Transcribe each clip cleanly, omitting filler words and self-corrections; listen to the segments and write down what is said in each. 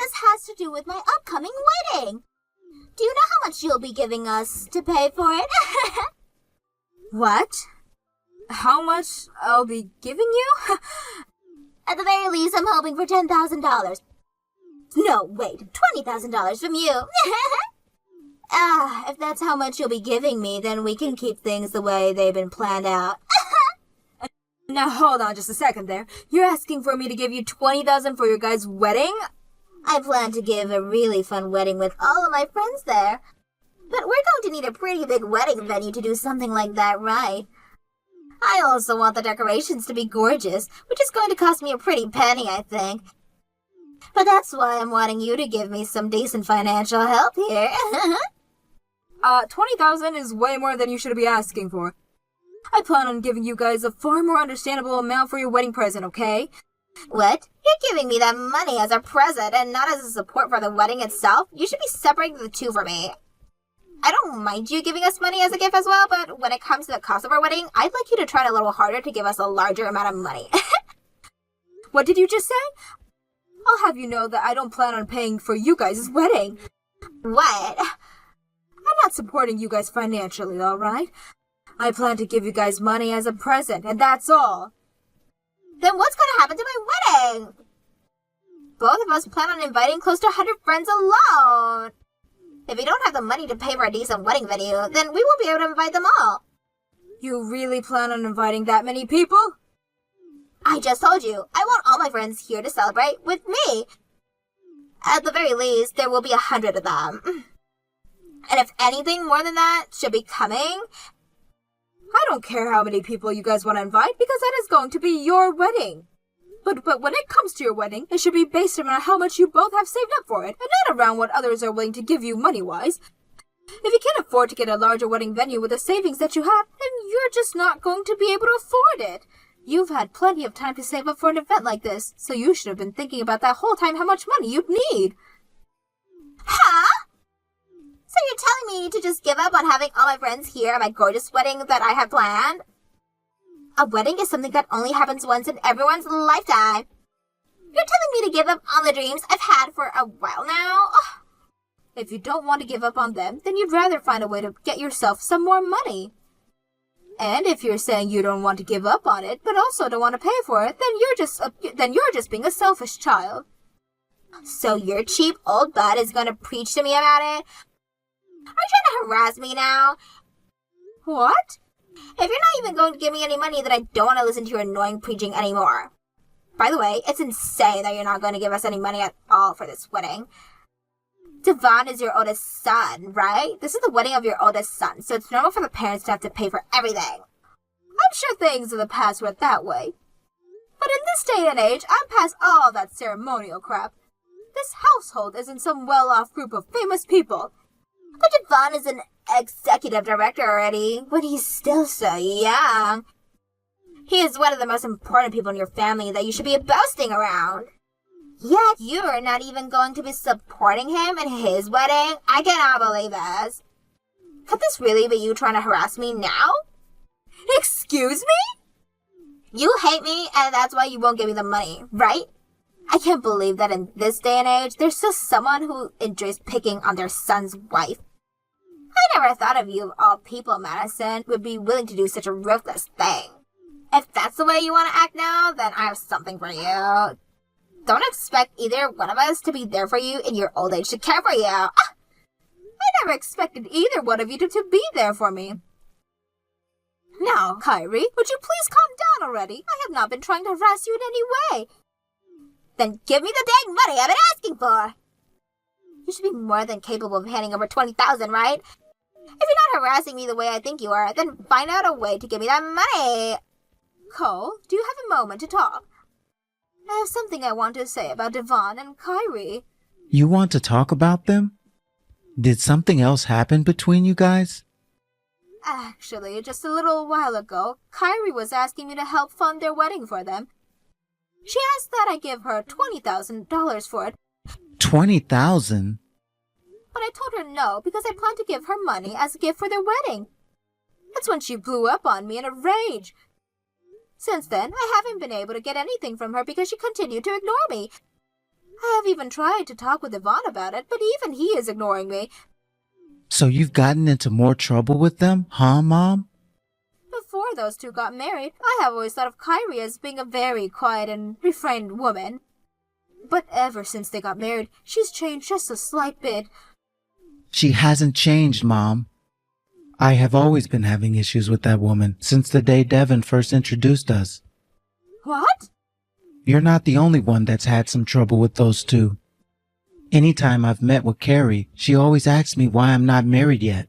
this has to do with my upcoming wedding. Do you know how much you'll be giving us to pay for it? What? How much I'll be giving you? At the very least, I'm hoping for $10,000. No, wait, $20,000 from you. If that's how much you'll be giving me, then we can keep things the way they've been planned out. Now hold on just a second there. You're asking for me to give you $20,000 for your guys' wedding? I plan to give a really fun wedding with all of my friends there. But we're going to need a pretty big wedding venue to do something like that right. I also want the decorations to be gorgeous, which is going to cost me a pretty penny, I think. But that's why I'm wanting you to give me some decent financial help here. $20,000 is way more than you should be asking for. I plan on giving you guys a far more understandable amount for your wedding present, okay? What? You're giving me that money as a present and not as a support for the wedding itself? You should be separating the two for me. I don't mind you giving us money as a gift as well, but when it comes to the cost of our wedding, I'd like you to try a little harder to give us a larger amount of money. What did you just say? I'll have you know that I don't plan on paying for you guys' wedding. What? I'm not supporting you guys financially, alright? I plan to give you guys money as a present, and that's all. Then what's going to happen to my wedding? Both of us plan on inviting close to 100 friends alone. If we don't have the money to pay for a decent wedding venue, then we won't be able to invite them all. You really plan on inviting that many people? I just told you, I want all my friends here to celebrate with me. At the very least, there will be 100 of them. And if anything more than that should be coming... I don't care how many people you guys want to invite, because that is going to be your wedding. But when it comes to your wedding, it should be based around how much you both have saved up for it, and not around what others are willing to give you money-wise. If you can't afford to get a larger wedding venue with the savings that you have, then you're just not going to be able to afford it. You've had plenty of time to save up for an event like this, so you should have been thinking about that whole time how much money you'd need. Huh? So you're telling me to just give up on having all my friends here at my gorgeous wedding that I have planned? A wedding is something that only happens once in everyone's lifetime. You're telling me to give up on the dreams I've had for a while now? Ugh. If you don't want to give up on them, then you'd rather find a way to get yourself some more money. And if you're saying you don't want to give up on it, but also don't want to pay for it, then you're just being a selfish child. So your cheap old butt is going to preach to me about it? Are you trying to harass me now? What? If you're not even going to give me any money, then I don't want to listen to your annoying preaching anymore. By the way, it's insane that you're not going to give us any money at all for this wedding. Devon is your oldest son, right? This is the wedding of your oldest son, so it's normal for the parents to have to pay for everything. I'm sure things in the past were that way. But in this day and age, I'm past all that ceremonial crap. This household isn't some well-off group of famous people. But Devon is an executive director already, when he's still so young. He is one of the most important people in your family that you should be boasting around. Yet you're not even going to be supporting him in his wedding? I cannot believe this. Could this really be you trying to harass me now? Excuse me? You hate me, and that's why you won't give me the money, right? I can't believe that in this day and age, there's still someone who enjoys picking on their son's wife. I never thought of you of all people, Madison, would be willing to do such a ruthless thing. If that's the way you want to act now, then I have something for you. Don't expect either one of us to be there for you in your old age to care for you. I never expected either one of you to be there for me. Now, Kyrie, would you please calm down already? I have not been trying to harass you in any way. Then give me the dang money I've been asking for. You should be more than capable of handing over $20,000, right? If you're not harassing me the way I think you are, then find out a way to give me that money. Cole, do you have a moment to talk? I have something I want to say about Devon and Kyrie. You want to talk about them? Did something else happen between you guys? Actually, just a little while ago, Kyrie was asking me to help fund their wedding for them. She asked that I give her $20,000 for it. $20,000? But I told her no, because I planned to give her money as a gift for their wedding. That's when she blew up on me in a rage. Since then, I haven't been able to get anything from her because she continued to ignore me. I have even tried to talk with Yvonne about it, but even he is ignoring me. So you've gotten into more trouble with them, huh, Mom? Before those two got married, I have always thought of Kyrie as being a very quiet and refrained woman. But ever since they got married, she's changed just a slight bit. She hasn't changed, Mom. I have always been having issues with that woman since the day Devin first introduced us. What? You're not the only one that's had some trouble with those two. Anytime I've met with Carrie, she always asks me why I'm not married yet.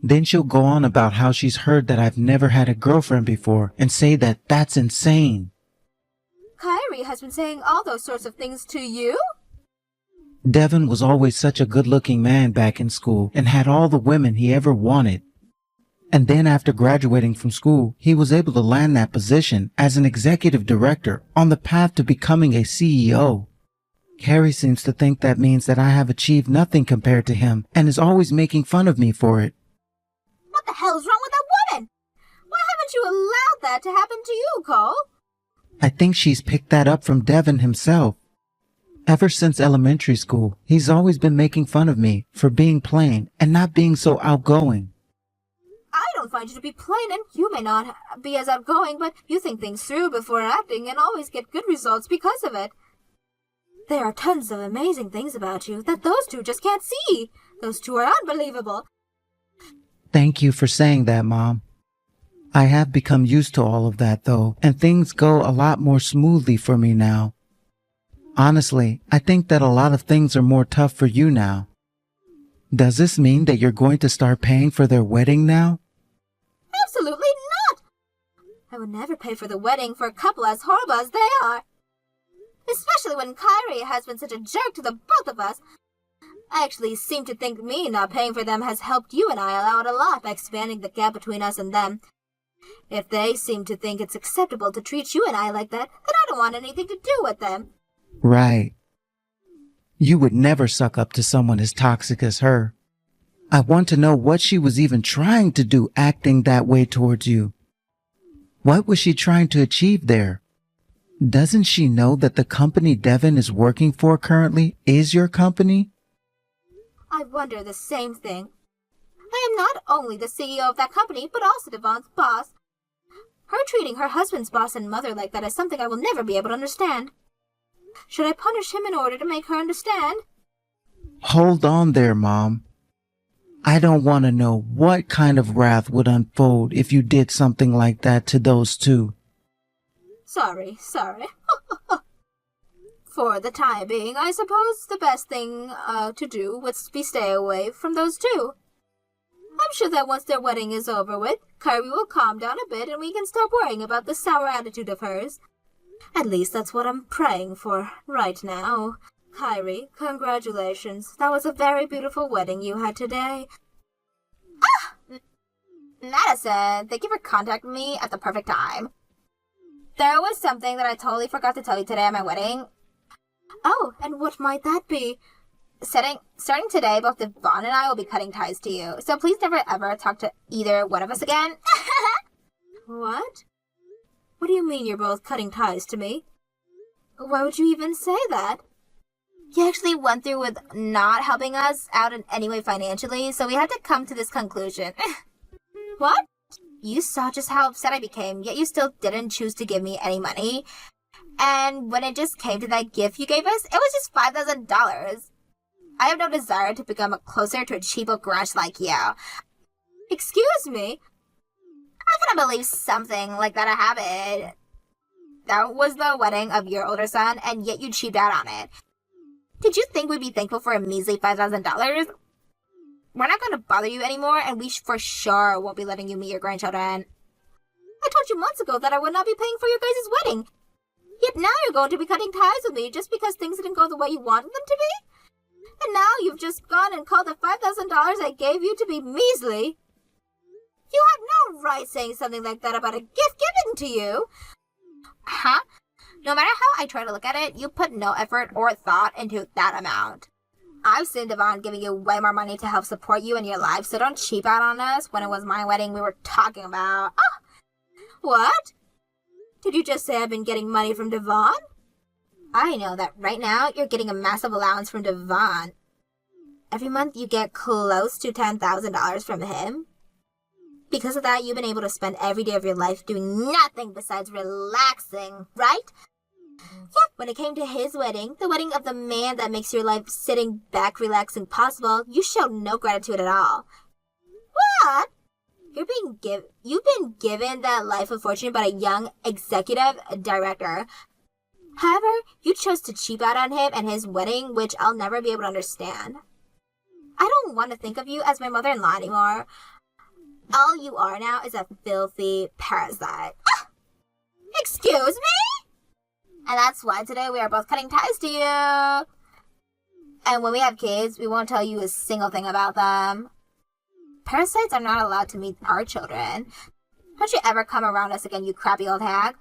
Then she'll go on about how she's heard that I've never had a girlfriend before and say that that's insane. Kyrie has been saying all those sorts of things to you? Devin was always such a good-looking man back in school and had all the women he ever wanted. And then after graduating from school, he was able to land that position as an executive director on the path to becoming a CEO. Carrie seems to think that means that I have achieved nothing compared to him and is always making fun of me for it. What the hell is wrong with that woman? Why haven't you allowed that to happen to you, Cole? I think she's picked that up from Devin himself. Ever since elementary school, he's always been making fun of me for being plain and not being so outgoing. I don't find you to be plain, and you may not be as outgoing, but you think things through before acting and always get good results because of it. There are tons of amazing things about you that those two just can't see. Those two are unbelievable. Thank you for saying that, Mom. I have become used to all of that, though, and things go a lot more smoothly for me now. Honestly, I think that a lot of things are more tough for you now. Does this mean that you're going to start paying for their wedding now? Absolutely not! I would never pay for the wedding for a couple as horrible as they are. Especially when Kyrie has been such a jerk to the both of us. I actually seem to think me not paying for them has helped you and I out a lot by expanding the gap between us and them. If they seem to think it's acceptable to treat you and I like that, then I don't want anything to do with them. Right. You would never suck up to someone as toxic as her. I want to know what she was even trying to do acting that way towards you. What was she trying to achieve there? Doesn't she know that the company Devin is working for currently is your company? I wonder the same thing. I am not only the CEO of that company, but also Devon's boss. Her treating her husband's boss and mother like that is something I will never be able to understand. Should I punish him in order to make her understand? Hold on there, Mom. I don't want to know what kind of wrath would unfold if you did something like that to those two. Sorry. For the time being, I suppose the best thing to do would be stay away from those two. I'm sure that once their wedding is over with, Kyrie will calm down a bit and we can stop worrying about the sour attitude of hers. At least that's what I'm praying for right now. Kyrie, congratulations. That was a very beautiful wedding you had today. Madison, thank you for contacting me at the perfect time. There was something that I totally forgot to tell you today at my wedding. Oh, and what might that be? Starting today, both Devon and I will be cutting ties to you, so please never ever talk to either one of us again. What? What do you mean you're both cutting ties to me? Why would you even say that? You actually went through with not helping us out in any way financially, so we had to come to this conclusion. What? You saw just how upset I became, yet you still didn't choose to give me any money. And when it just came to that gift you gave us, it was just $5,000. I have no desire to become closer to a cheapo grunge like you. Excuse me? I couldn't believe something like that happened. That was the wedding of your older son, and yet you cheaped out on it. Did you think we'd be thankful for a measly $5,000? We're not going to bother you anymore, and we for sure won't be letting you meet your grandchildren. I told you months ago that I would not be paying for your guys' wedding. Yet now you're going to be cutting ties with me just because things didn't go the way you wanted them to be? And now you've just gone and called the $5,000 I gave you to be measly. You had no right saying something like that about a gift given to you. Huh? No matter how I try to look at it, you put no effort or thought into that amount. I've seen Devon giving you way more money to help support you in your life, so don't cheap out on us when it was my wedding we were talking about. What? Did you just say I've been getting money from Devon? I know that right now you're getting a massive allowance from Devon. Every month you get close to $10,000 from him. Because of that, you've been able to spend every day of your life doing nothing besides relaxing, right? Yeah, when it came to his wedding, the wedding of the man that makes your life sitting back relaxing possible, you showed no gratitude at all. What? You've been given that life of fortune by a young executive director. However, you chose to cheap out on him and his wedding, which I'll never be able to understand. I don't want to think of you as my mother-in-law anymore. All you are now is a filthy parasite. Ah! Excuse me? And that's why today we are both cutting ties to you. And when we have kids, we won't tell you a single thing about them. Parasites are not allowed to meet our children. Don't you ever come around us again, you crappy old hag.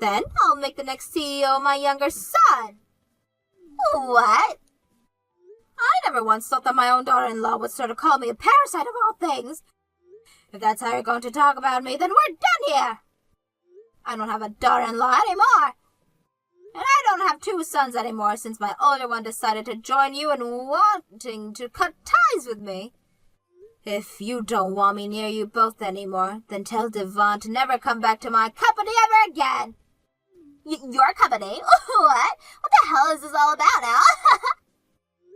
Then I'll make the next CEO my younger son. What? I never once thought that my own daughter-in-law would sort of call me a parasite of all things. If that's how you're going to talk about me, then we're done here. I don't have a daughter-in-law anymore. And I don't have two sons anymore since my older one decided to join you in wanting to cut ties with me. If you don't want me near you both anymore, then tell Devon to never come back to my company ever again. Your company? What? What the hell is this all about now?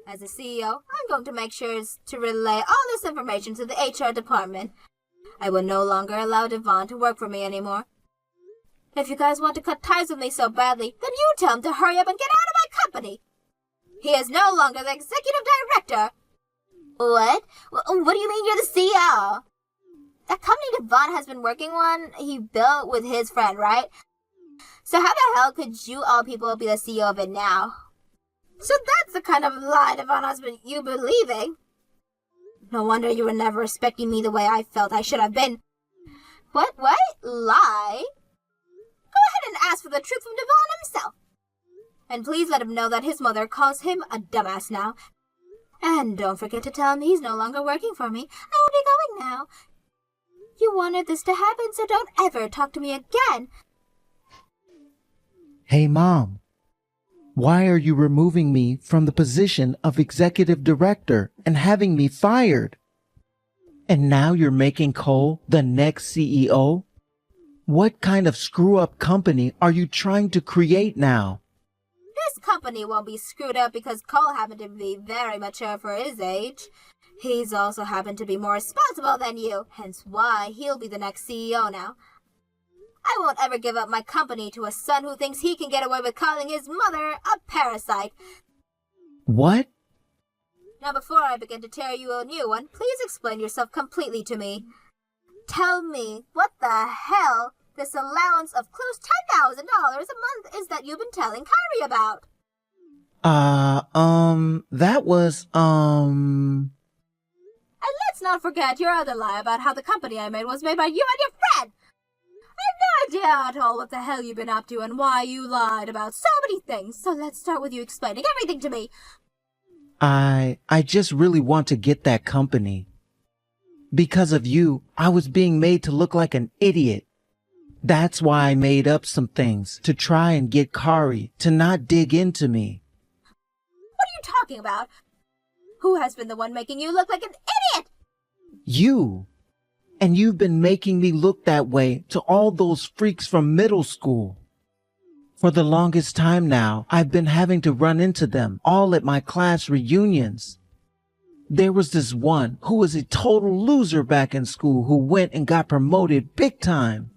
As a CEO, I'm going to make sure to relay all this information to the HR department. I will no longer allow Devon to work for me anymore. If you guys want to cut ties with me so badly, then you tell him to hurry up and get out of my company. He is no longer the executive director. What? What do you mean you're the CEO? That company Devon has been working on, he built with his friend, right? So how the hell could you all people be the CEO of it now? So that's the kind of lie Devon has been you believing. No wonder you were never respecting me the way I felt I should have been. What? Lie? Go ahead and ask for the truth from Devon himself. And please let him know that his mother calls him a dumbass now. And don't forget to tell him he's no longer working for me. I will be going now. You wanted this to happen, so don't ever talk to me again. Hey, Mom. Why are you removing me from the position of executive director and having me fired? And now you're making Cole the next CEO? What kind of screw-up company are you trying to create now? This company won't be screwed up because Cole happened to be very mature for his age. He's also happened to be more responsible than you, hence why he'll be the next CEO now. I won't ever give up my company to a son who thinks he can get away with calling his mother a parasite. What? Now before I begin to tear you a new one, please explain yourself completely to me. Tell me what the hell this allowance of close $10,000 a month is that you've been telling Kyrie about. That was, And let's not forget your other lie about how the company I made was made by you and your friend. I have no idea at all what the hell you've been up to and why you lied about so many things, so let's start with you explaining everything to me. I just really want to get that company. Because of you, I was being made to look like an idiot. That's why I made up some things to try and get Kari to not dig into me. What are you talking about? Who has been the one making you look like an idiot? You. And you've been making me look that way to all those freaks from middle school. For the longest time now, I've been having to run into them all at my class reunions. There was this one who was a total loser back in school who went and got promoted big time.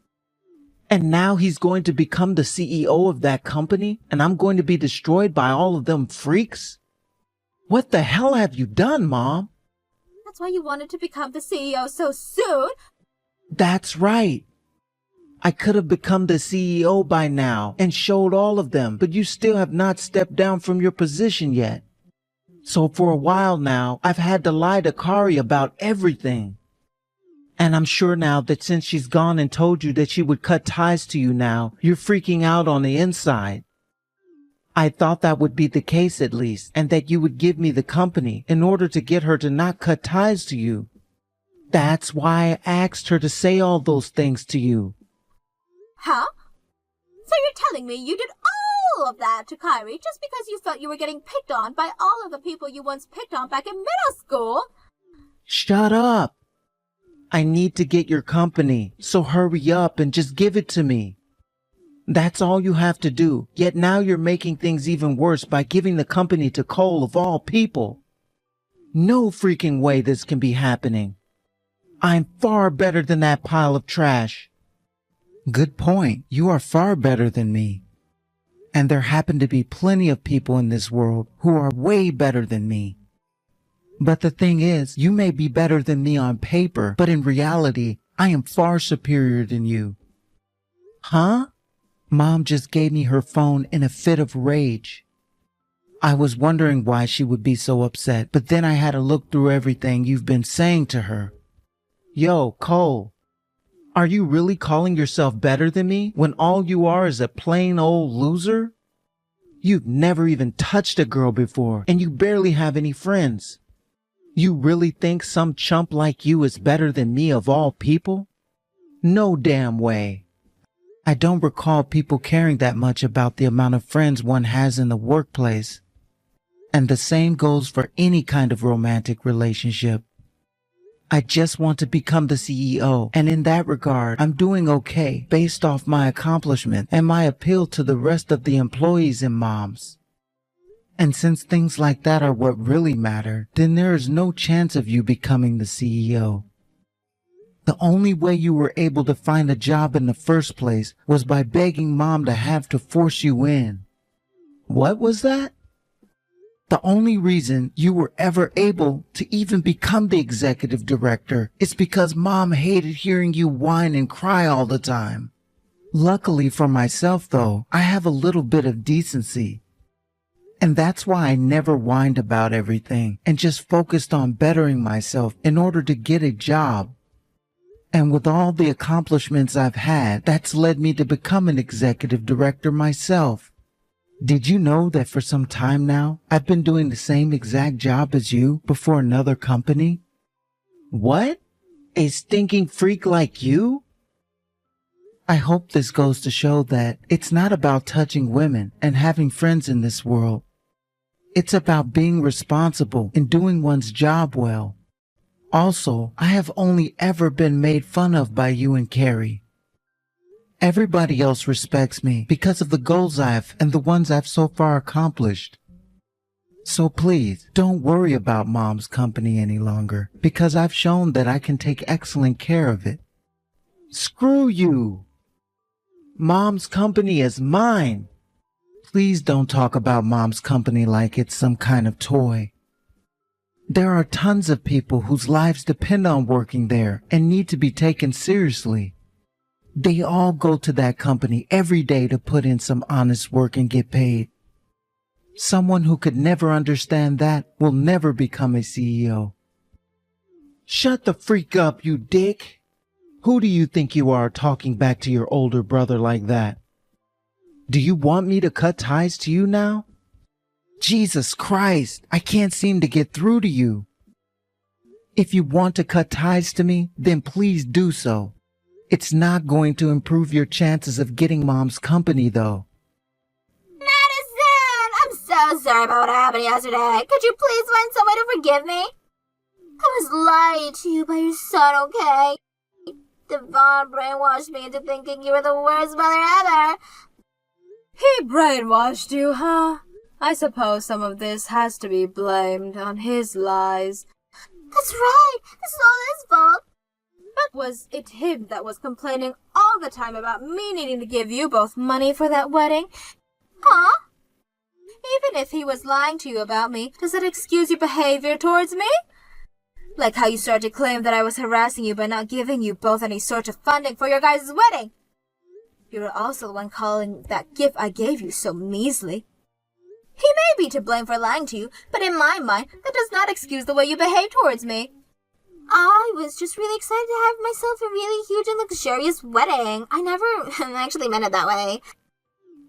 And now he's going to become the CEO of that company, and I'm going to be destroyed by all of them freaks? What the hell have you done, Mom? That's why you wanted to become the CEO so soon? That's right. I could have become the CEO by now and showed all of them, but you still have not stepped down from your position yet. So for a while now, I've had to lie to Kari about everything. And I'm sure now that since she's gone and told you that she would cut ties to you now, you're freaking out on the inside. I thought that would be the case at least, and that you would give me the company in order to get her to not cut ties to you. That's why I asked her to say all those things to you. Huh? So you're telling me you did all all of that to Kyrie just because you felt you were getting picked on by all of the people you once picked on back in middle school? Shut up! I need to get your company, so hurry up and just give it to me. That's all you have to do, yet now you're making things even worse by giving the company to Cole of all people. No freaking way this can be happening. I'm far better than that pile of trash. Good point. You are far better than me. And there happen to be plenty of people in this world who are way better than me. But the thing is, you may be better than me on paper, but in reality, I am far superior than you. Huh? Mom just gave me her phone in a fit of rage. I was wondering why she would be so upset, but then I had to look through everything you've been saying to her. Yo, Cole, are you really calling yourself better than me when all you are is a plain old loser? You've never even touched a girl before, and you barely have any friends. You really think some chump like you is better than me of all people? No damn way. I don't recall people caring that much about the amount of friends one has in the workplace. And the same goes for any kind of romantic relationship. I just want to become the CEO, and in that regard, I'm doing okay based off my accomplishment and my appeal to the rest of the employees and moms. And since things like that are what really matter, then there is no chance of you becoming the CEO. The only way you were able to find a job in the first place was by begging Mom to have to force you in. What was that? The only reason you were ever able to even become the executive director is because Mom hated hearing you whine and cry all the time. Luckily for myself, though, I have a little bit of decency. And that's why I never whined about everything and just focused on bettering myself in order to get a job. And with all the accomplishments I've had, that's led me to become an executive director myself. Did you know that for some time now, I've been doing the same exact job as you before another company? What? A stinking freak like you? I hope this goes to show that it's not about touching women and having friends in this world. It's about being responsible and doing one's job well. Also, I have only ever been made fun of by you and Carrie. Everybody else respects me because of the goals I've and the ones I've so far accomplished. So please, don't worry about Mom's company any longer because I've shown that I can take excellent care of it. Screw you! Mom's company is mine! Please don't talk about Mom's company like it's some kind of toy. There are tons of people whose lives depend on working there and need to be taken seriously. They all go to that company every day to put in some honest work and get paid. Someone who could never understand that will never become a CEO. Shut the freak up, you dick! Who do you think you are talking back to your older brother like that? Do you want me to cut ties to you now? Jesus Christ, I can't seem to get through to you. If you want to cut ties to me, then please do so. It's not going to improve your chances of getting Mom's company, though. Madison! I'm so sorry about what happened yesterday. Could you please find some way to forgive me? I was lied to you by your son, okay? Devon brainwashed me into thinking you were the worst mother ever. He brainwashed you, huh? I suppose some of this has to be blamed on his lies. That's right. This is all his fault. But was it him that was complaining all the time about me needing to give you both money for that wedding? Huh? Even if he was lying to you about me, does that excuse your behavior towards me? Like how you started to claim that I was harassing you by not giving you both any sort of funding for your guys' wedding. You were also the one calling that gift I gave you so measly. He may be to blame for lying to you, but in my mind, that does not excuse the way you behave towards me. I was just really excited to have myself a really huge and luxurious wedding. I never actually meant it that way.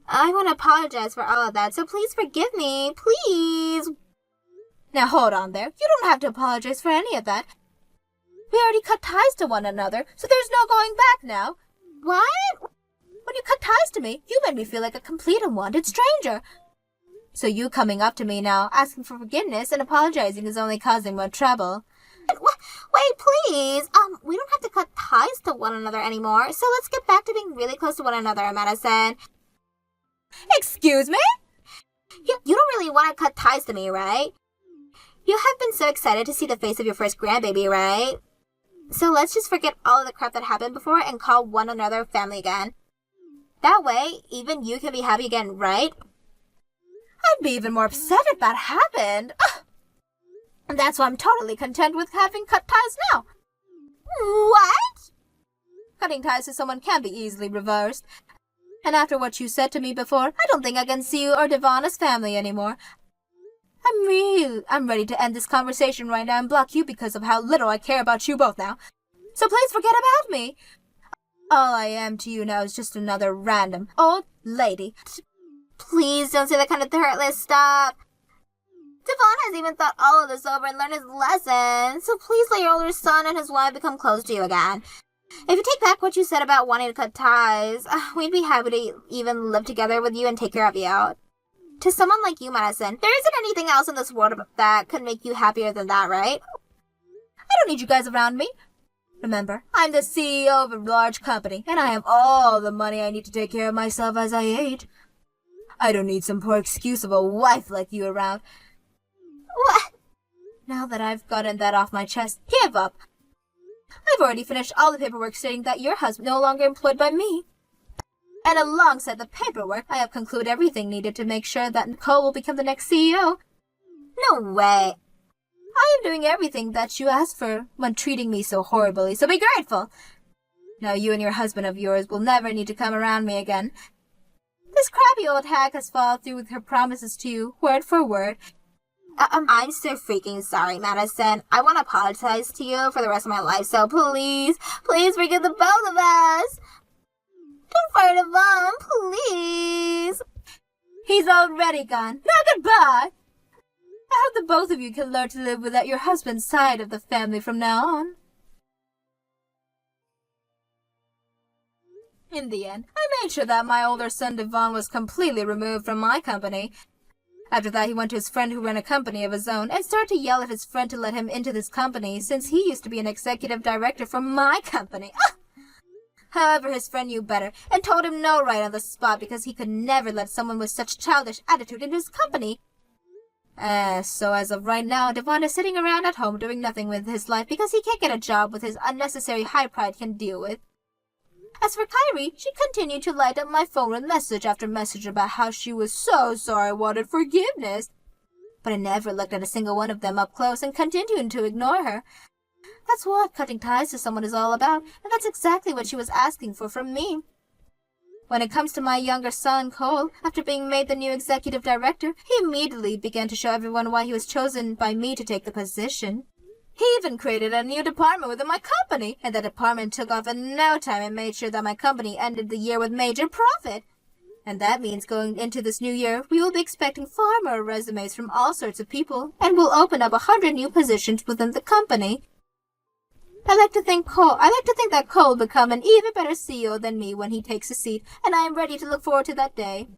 I want to apologize for all of that, so please forgive me. Please. Now hold on there. You don't have to apologize for any of that. We already cut ties to one another, so there's no going back now. What? What When you cut ties to me, you made me feel like a complete unwanted stranger. So you coming up to me now, asking for forgiveness and apologizing is only causing more trouble. Wait, please. We don't have to cut ties to one another anymore, so let's get back to being really close to one another, Madison. Excuse me? You don't really want to cut ties to me, right? You have been so excited to see the face of your first grandbaby, right? So let's just forget all of the crap that happened before and call one another family again. That way, even you can be happy again, right? I'd be even more upset if that happened. And that's why I'm totally content with having cut ties now. What? Cutting ties to someone can be easily reversed. And after what you said to me before, I don't think I can see you or Devon as family anymore. I'm ready to end this conversation right now and block you because of how little I care about you both now. So please forget about me. All I am to you now is just another random old lady. Please don't say that kind of heartless stuff. Devon has even thought all of this over and learned his lesson, so please let your older son and his wife become close to you again. If you take back what you said about wanting to cut ties, we'd be happy to even live together with you and take care of you. To someone like you, Madison, there isn't anything else in this world that could make you happier than that, right? I don't need you guys around me. Remember, I'm the CEO of a large company, and I have all the money I need to take care of myself as I age. I don't need some poor excuse of a wife like you around. What? Now that I've gotten that off my chest, give up. I've already finished all the paperwork stating that your husband is no longer employed by me. And alongside the paperwork, I have concluded everything needed to make sure that Nicole will become the next CEO. No way. I am doing everything that you asked for when treating me so horribly, so be grateful. Now you and your husband of yours will never need to come around me again. This crappy old hag has followed through with her promises to you, word for word. I'm so freaking sorry, Madison. I want to apologize to you for the rest of my life, so please forgive the both of us. Don't fire Devon, please. He's already gone. Now goodbye. I hope the both of you can learn to live without your husband's side of the family from now on. In the end, I made sure that my older son Devon was completely removed from my company. After that, he went to his friend who ran a company of his own and started to yell at his friend to let him into this company since he used to be an executive director for my company. However, his friend knew better and told him no right on the spot because he could never let someone with such childish attitude into his company. So as of right now, Devon is sitting around at home doing nothing with his life because he can't get a job with his unnecessary high pride can deal with. As for Kyrie, she continued to light up my phone with message after message about how she was so sorry and wanted forgiveness. But I never looked at a single one of them up close and continued to ignore her. That's what cutting ties to someone is all about, and that's exactly what she was asking for from me. When it comes to my younger son, Cole, after being made the new executive director, he immediately began to show everyone why he was chosen by me to take the position. He even created a new department within my company, and the department took off in no time and made sure that my company ended the year with major profit. And that means going into this new year, we will be expecting far more resumes from all sorts of people, and we'll open up 100 new positions within the company. I like to think that Cole will become an even better CEO than me when he takes a seat, and I am ready to look forward to that day.